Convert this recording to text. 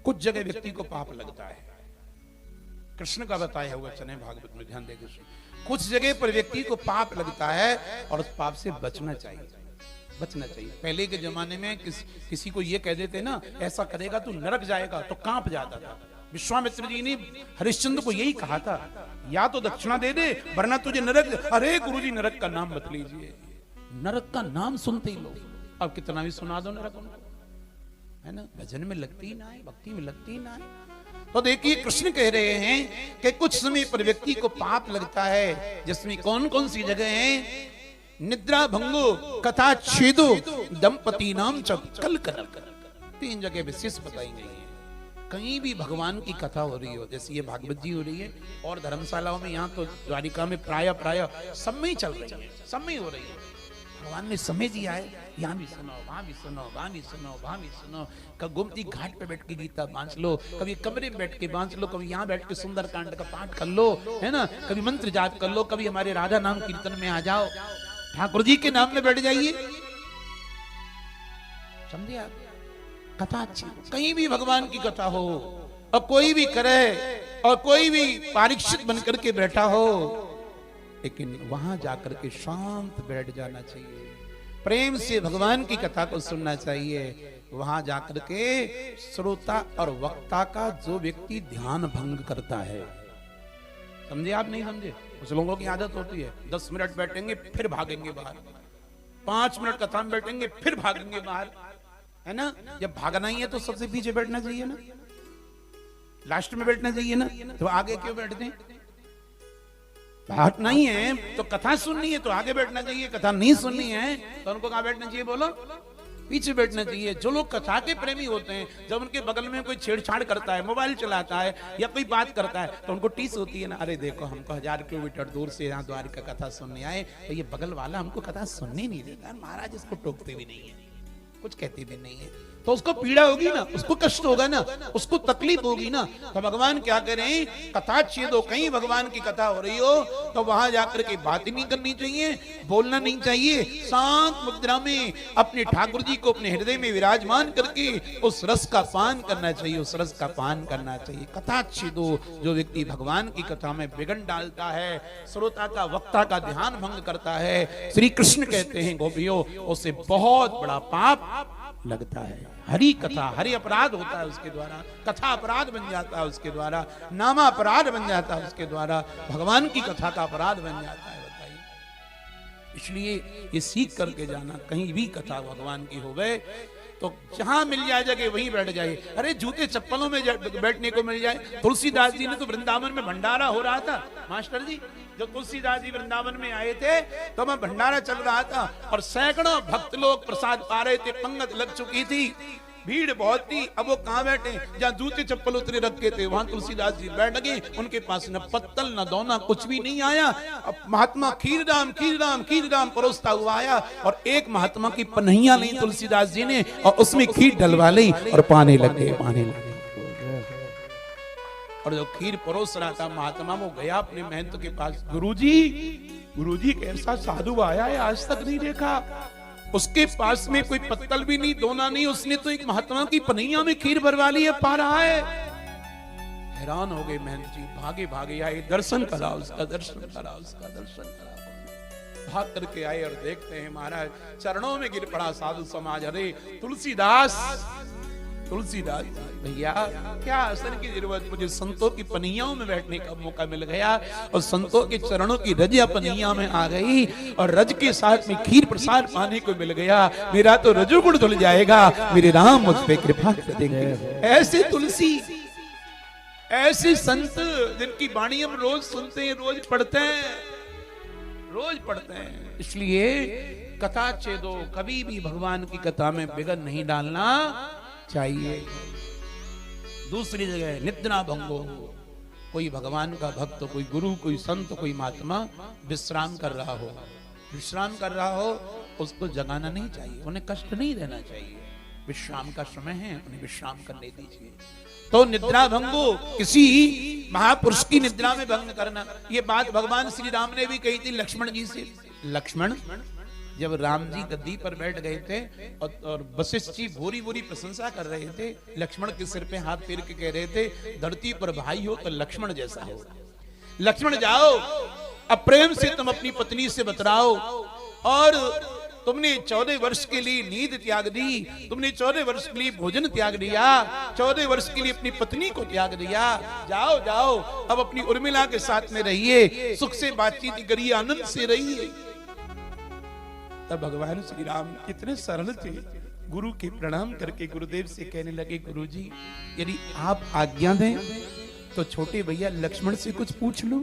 कुछ जगह व्यक्ति को पाप लगता है, कृष्ण का बताया हुआ चने भागवत में ध्यान देकर सुनिए। कुछ जगह पर व्यक्ति को पाप लगता है और उस पाप से बचना चाहिए, बचना चाहिए। पहले के जमाने में किसी को ये कह देते ना, ऐसा करेगा तो नरक जाएगा, तो कांप जाता था। विश्वामित्र जी ने हरिश्चंद्र को यही कहा था, या तो दक्षिणा दे दे वरना तुझे नरक। अरे गुरुजी नरक का नाम मत लीजिए, नरक का नाम सुनते ही लोग, अब कितना भी सुना दो नरक उनको, है ना, भजन में लगती ही ना है, भक्ति में लगती ही ना है। तो देखिए कृष्ण कह रहे हैं कि कुछ समय पर व्यक्ति को पाप लगता है, जिसमें कौन कौन सी जगह है? निद्रा भंगो, कथा छेदो, दंपति नाम कल कर, 3 जगह विशेष बताई गई है। कहीं भी भगवान की कथा हो रही हो, जैसे ये भागवत जी हो रही है और धर्मशालाओं में, यहाँ तो द्वारिका में प्राय सब में ही चल रही है, सब में ही हो रही है। भगवान ने समय दिया है, यहाँ भी सुनो, वहां भी सुनो, वहां भी सुनो, वहां भी सुनो। कभी गोमती घाट पे बैठ के गीता बांच लो, कभी कमरे में बैठ के बांच लो, कभी यहाँ बैठ के सुंदर कांड का पाठ कर लो, है ना, कभी मंत्र जाप कर लो, कभी हमारे राधा नाम कीर्तन में आ जाओ, ठाकुर जी के नाम में बैठ जाइए। समझे आप? कथा अच्छी, कहीं भी भगवान की कथा हो और कोई भी करे और कोई भी परीक्षित बनकर के बैठा हो, लेकिन वहां जाकर के शांत बैठ जाना चाहिए, प्रेम से भगवान की कथा को सुनना चाहिए। वहां जाकर के श्रोता और वक्ता का जो व्यक्ति ध्यान भंग करता है, समझे आप? नहीं समझे? कुछ लोगों की आदत होती है 10 मिनट बैठेंगे फिर भागेंगे बाहर, 5 मिनट कथा में बैठेंगे फिर भागेंगे बाहर, है ना। जब भागना ही है तो सबसे पीछे बैठना चाहिए ना, लास्ट में बैठना चाहिए ना, तो आगे क्यों बैठते हैं? भागना ही है तो कथा सुननी है तो आगे बैठना चाहिए, कथा नहीं सुननी है तो उनको कहाँ बैठना चाहिए? बोलो, पीछे बैठना चाहिए। जो लोग कथा के प्रेमी होते हैं, जब उनके बगल में कोई छेड़छाड़ करता है, मोबाइल चलाता है या कोई बात करता है, तो उनको टीस होती है ना, अरे देखो हमको 1000 किलोमीटर दूर से यहाँ द्वारिका कथा सुनने आए, तो ये बगल वाला हमको कथा सुनने नहीं देता, महाराज इसको टोकते भी नहीं है, कुछ कहते भी नहीं है, तो उसको पीड़ा होगी ना, उसको कष्ट होगा ना, उसको तकलीफ होगी ना। तो भगवान क्या करें? कथा छेदो, कहीं भगवान की कथा हो रही हो तो वहां जाकर के बात नहीं करनी चाहिए, बोलना नहीं चाहिए, शांत मुद्रा में अपने ठाकुर जी को अपने हृदय में विराजमान करके उस रस का पान करना चाहिए, उस रस का पान करना चाहिए। कथा छेदो, जो व्यक्ति भगवान की कथा में विघ्न डालता है, श्रोता का वक्ता का ध्यान भंग करता है, श्री कृष्ण कहते हैं गोपियों, उसे बहुत बड़ा पाप लगता है। हरि कथा, हरि अपराध होता है उसके द्वारा, कथा अपराध बन जाता है उसके द्वारा, नामा अपराध बन जाता है उसके द्वारा, भगवान की कथा का अपराध बन जाता है। बताइए, इसलिए ये सीख करके जाना, कहीं भी कथा भगवान की हो गए तो जहां मिल जाए जगह वहीं बैठ जाए। अरे जूते चप्पलों में बैठने को मिल जाए। तुलसीदास जी ने तो वृंदावन में भंडारा हो रहा था, मास्टर जी, जब तुलसीदास जी वृंदावन में आए थे तो मैं भंडारा चल रहा था और सैकड़ों भक्त लोग प्रसाद पा रहे थे, पंगत लग चुकी थी, भीड़ बहुत थी। अब वो कहां बैठे? जहां जूते चप्पल उतरे रखे थे वहां तुलसीदास जी बैठ गए, उनके पास न पत्तल न दोना कुछ भी नहीं आया। अब महात्मा खीर राम खीर राम खीर राम परोसता हुआ आया और एक महात्मा की पन्हियां ली तुलसीदास जी ने और उसमें खीर डलवा ली और पाने लगे, पाने लगे। और जो खीर परोस रहा था महात्मा, वो गया अपने महंत के पास, गुरुजी कैसा साधु आया है, आज तक नहीं देखा। उसके पास में कोई पत्तल भी नहीं, दोना नहीं, उसने तो एक महात्मा की पनिया में खीर भरवा ली है, पा रहा है। हैरान हो गए महंत जी, भागे भागे आए, दर्शन करा उसका, दर्शन करा उसका, दर्शन करा। भाग करके आए और देखते हैं महाराज चरणों में गिर पड़ा साधु समाज। अरे तुलसीदास भैया, क्या असर की जरूरत, मुझे संतों की पनियाओं में बैठने का मौका मिल गया और संतों के चरणों की रजिया पनिया में आ गई और रज के साथ में खीर प्रसाद पाने को मिल गया। मेरा तो रजोगुण धुल जाएगा, मेरे राम मुझ पे कृपा कर देंगे। ऐसे तुलसी, ऐसे संत जिनकी वाणी हम रोज सुनते हैं, रोज पढ़ते हैं। इसलिए कथा छेदो, कभी भी भगवान की कथा में विघ्न नहीं डालना चाहिए। दूसरी जगह निद्रा भंगो, कोई भगवान का भक्त, कोई गुरु, कोई संत, कोई महात्मा विश्राम कर रहा हो, उसको जगाना नहीं चाहिए, उन्हें कष्ट नहीं देना चाहिए। विश्राम का समय है, उन्हें विश्राम करने दीजिए। तो निद्रा भंगो, किसी महापुरुष की निद्रा में भंग करना, ये बात भगवान श्री राम ने भी कही थी लक्ष्मण जी से। लक्ष्मण जब राम जी गद्दी पर बैठ गए थे और वशिष्ठ जी भूरी भूरी प्रशंसा कर रहे थे, लक्ष्मण के सिर पे हाथ फेर के कह रहे थे धरती पर भाई हो तो लक्ष्मण जैसा हो। लक्ष्मण जाओ, अब प्रेम से तुम अपनी पत्नी से बतलाओ, और तुमने 14 वर्ष के लिए नींद त्याग दी, तुमने 14 वर्ष के लिए भोजन त्याग दिया, 14 वर्ष के लिए अपनी पत्नी को त्याग दिया। जाओ जाओ, अब अपनी उर्मिला के साथ में रहिए, सुख से बातचीत करिए, आनंद से रहिए। तब भगवान श्री राम कितने सरल थे, गुरु के प्रणाम करके गुरुदेव से कहने लगे, गुरुजी यदि आप आज्ञा दें तो छोटे भैया लक्ष्मण से कुछ पूछ लूं।